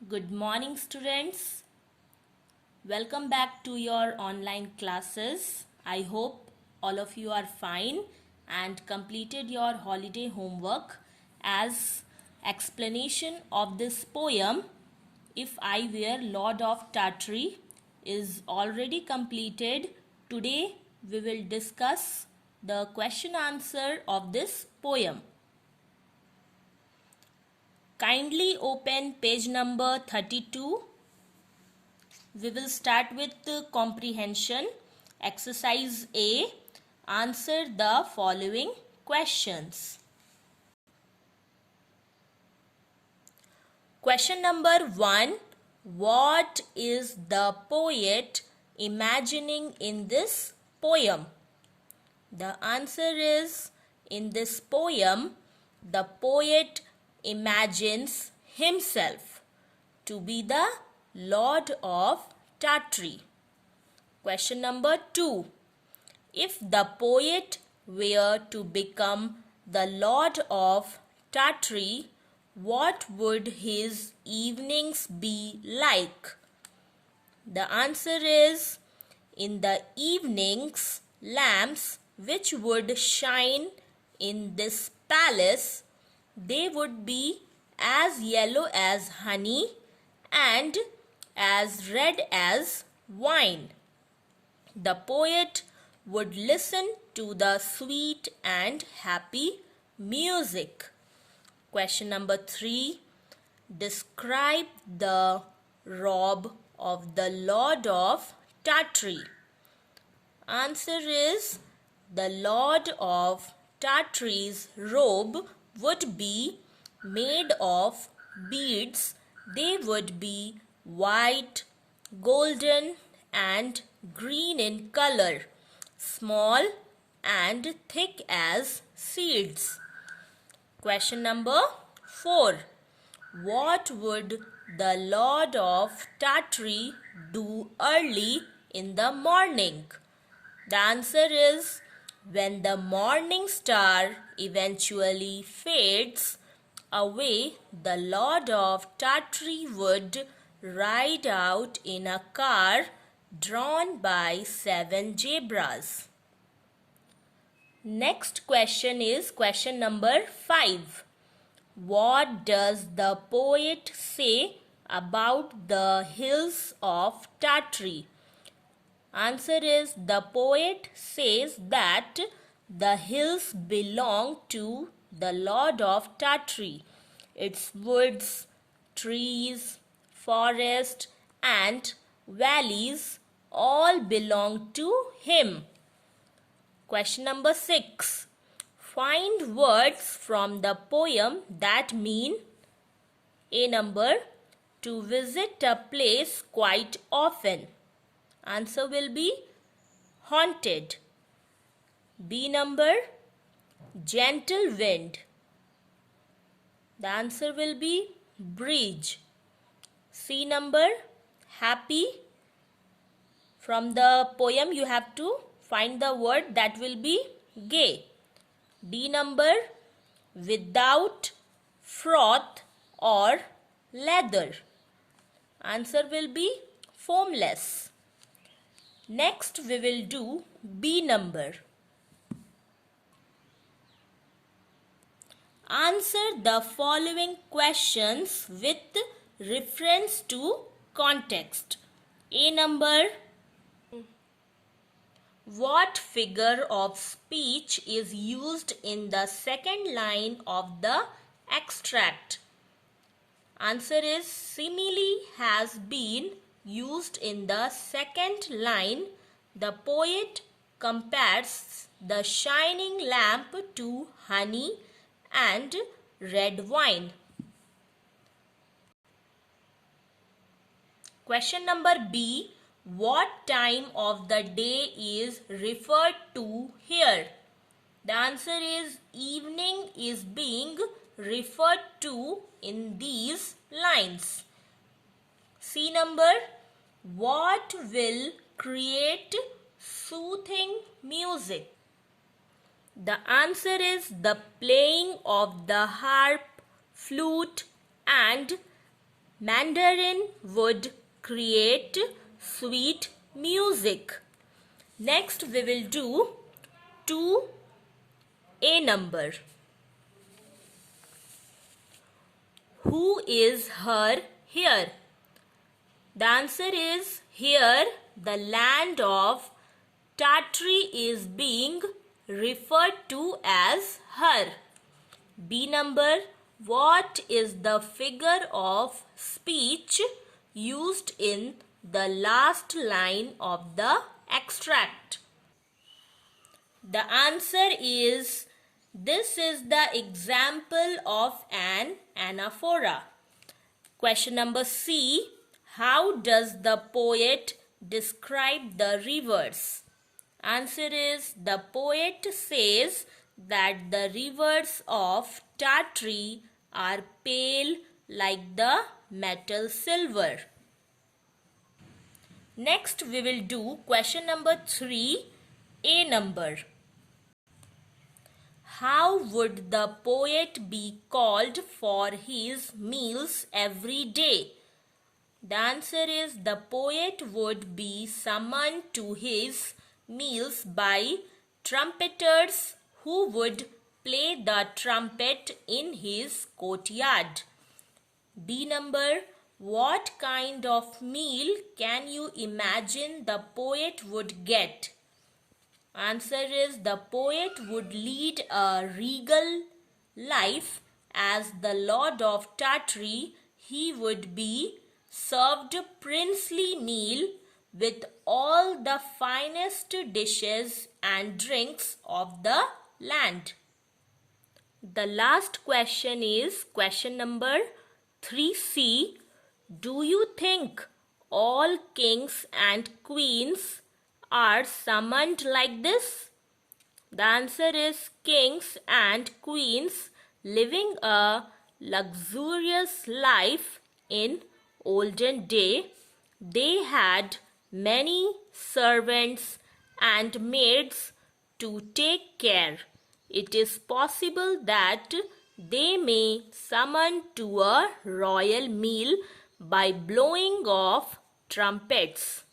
Good morning, students. Welcome back to your online classes. I hope all of you are fine and completed your holiday homework. As explanation of this poem, If I Were Lord of Tartary, is already completed. Today we will discuss the question answer of this poem. Kindly open page number 32. We will start with the comprehension. Exercise A. Answer the following questions. Question number 1. What is the poet imagining in this poem? The answer is, in this poem, the poet imagines himself to be the Lord of Tartary. Question number 2. If the poet were to become the Lord of Tartary, what would his evenings be like? The answer is, in the evenings, lamps which would shine in this palace, they would be as yellow as honey and as red as wine. The poet would listen to the sweet and happy music. Question number 3. Describe the robe of the Lord of Tartary. Answer is, the Lord of Tartary's robe would be made of beads. They would be white, golden and green in color, small and thick as seeds. Question number 4. What would the Lord of Tartary do early in the morning? The answer is, when the morning star eventually fades away, the Lord of Tartary would ride out in a car drawn by 7 zebras. Next question is question number 5. What does the poet say about the hills of Tartary? Answer is, the poet says that the hills belong to the Lord of Tartary. Its woods, trees, forest and valleys all belong to him. Question number 6. Find words from the poem that mean: A number, to visit a place quite often. Answer will be haunted. B number, gentle wind. The answer will be bridge. C number, happy. From the poem you have to find the word that will be gay. D number, without froth or leather. Answer will be foamless. Next we will do B number. Answer the following questions with reference to context. A number. What figure of speech is used in the second line of the extract? Answer is, simile has been used in the second line. The poet compares the shining lamp to honey and red wine. Question number B. What time of the day is referred to here? The answer is, evening is being referred to in these lines. C number. What will create soothing music? The answer is, the playing of the harp, flute and Mandarin would create sweet music. Next we will do 2A number. Who is her here? The answer is here the land of Tartary is being referred to as her. B number. What is the figure of speech used in the last line of the extract? The answer is this is the example of an anaphora. Question number C. How does the poet describe the rivers? Answer is the poet says that the rivers of Tartary are pale like the metal silver. Next we will do question number 3A number. How would the poet be called for his meals every day? The answer is the poet would be summoned to his meals by trumpeters who would play the trumpet in his courtyard. B number. What kind of meal can you imagine the poet would get? Answer is the poet would lead a regal life as the Lord of Tartary. He would be served princely meal with all the finest dishes and drinks of the land. The last question is question number 3C. Do you think all kings and queens are summoned like this? The answer is kings and queens living a luxurious life in olden day. They had many servants and maids to take care. It is possible that they may summon to a royal meal by blowing of trumpets.